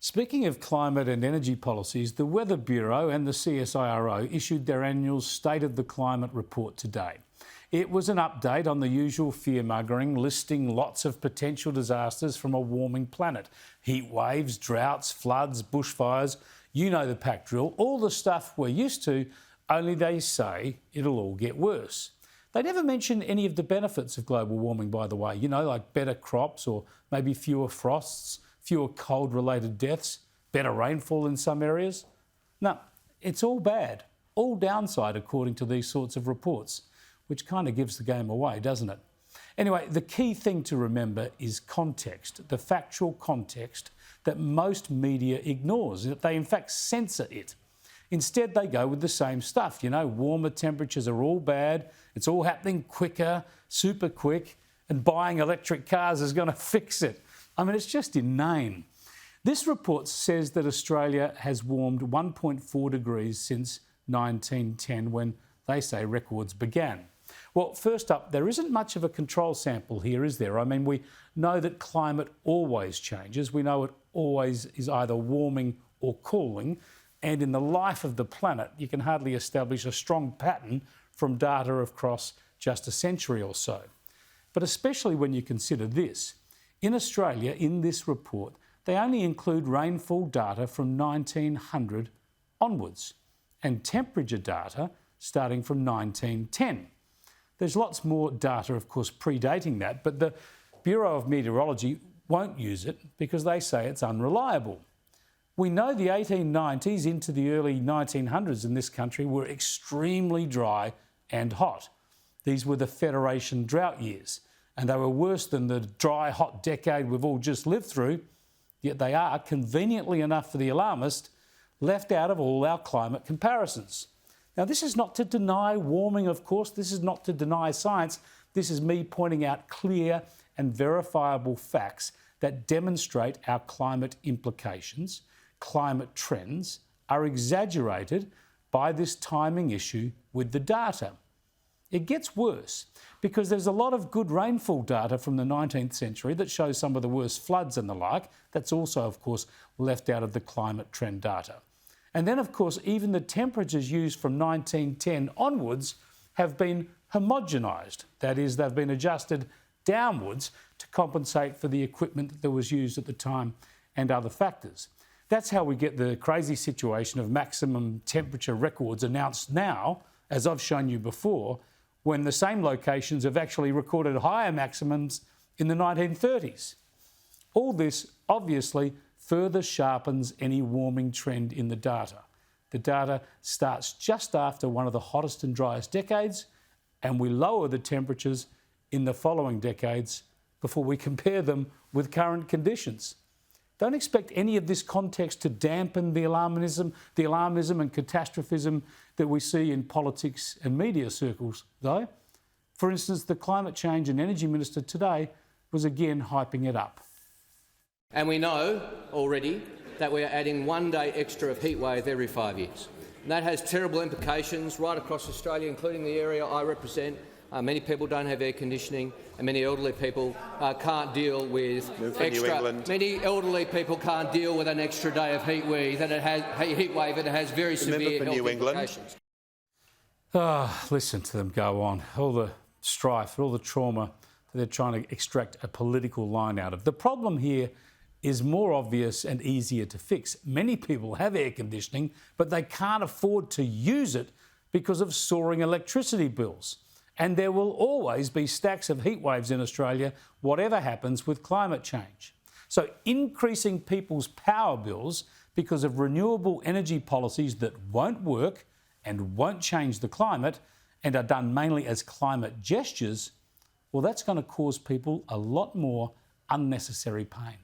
Speaking of climate and energy policies, the Weather Bureau and the CSIRO issued their annual State of the Climate report today. It was an update on the usual fear-mongering, listing lots of potential disasters from a warming planet. Heat waves, droughts, floods, bushfires, you know the pack drill, all the stuff we're used to, only they say it'll all get worse. They never mention any of the benefits of global warming, by the way, like better crops or maybe fewer frosts, fewer cold-related deaths, better rainfall in some areas. No, it's all bad, all downside according to these sorts of reports, which kind of gives the game away, doesn't it? Anyway, the key thing to remember is context, the factual context that most media ignores, that they in fact censor it. Instead, they go with the same stuff. Warmer temperatures are all bad, it's all happening quicker, super quick, and buying electric cars is going to fix it. I mean, it's just inane. This report says that Australia has warmed 1.4 degrees since 1910, when they say records began. Well, first up, there isn't much of a control sample here, is there? I mean, we know that climate always changes. We know it always is either warming or cooling. And in the life of the planet, you can hardly establish a strong pattern from data across just a century or so. But especially when you consider this. In Australia, in this report, they only include rainfall data from 1900 onwards and temperature data starting from 1910. There's lots more data, of course, predating that, but the Bureau of Meteorology won't use it because they say it's unreliable. We know the 1890s into the early 1900s in this country were extremely dry and hot. These were the Federation drought years, and they were worse than the dry, hot decade we've all just lived through, yet they are, conveniently enough for the alarmist, left out of all our climate comparisons. Now, this is not to deny warming, of course. This is not to deny science. This is me pointing out clear and verifiable facts that demonstrate our climate implications, climate trends, are exaggerated by this timing issue with the data. It gets worse because there's a lot of good rainfall data from the 19th century that shows some of the worst floods and the like. That's also, of course, left out of the climate trend data. And then, of course, even the temperatures used from 1910 onwards have been homogenised. That is, they've been adjusted downwards to compensate for the equipment that was used at the time and other factors. That's how we get the crazy situation of maximum temperature records announced now, as I've shown you before, when the same locations have actually recorded higher maximums in the 1930s. All this, obviously, further sharpens any warming trend in the data. The data starts just after one of the hottest and driest decades, and we lower the temperatures in the following decades before we compare them with current conditions. Don't expect any of this context to dampen the alarmism and catastrophism that we see in politics and media circles, though. For instance, the Climate Change and Energy Minister today was again hyping it up. And we know already that we are adding 1 day extra of heat wave every 5 years. And that has terrible implications right across Australia, including the area I represent. Many people don't have air conditioning, and many elderly people can't deal with Many elderly people can't deal with an extra day of heat wave, and it has very severe health implications. Listen to them go on. All the strife, all the trauma that they're trying to extract a political line out of. The problem here is more obvious and easier to fix. Many people have air conditioning, but they can't afford to use it because of soaring electricity bills. And there will always be stacks of heat waves in Australia, whatever happens with climate change. So increasing people's power bills because of renewable energy policies that won't work and won't change the climate and are done mainly as climate gestures, well, that's going to cause people a lot more unnecessary pain.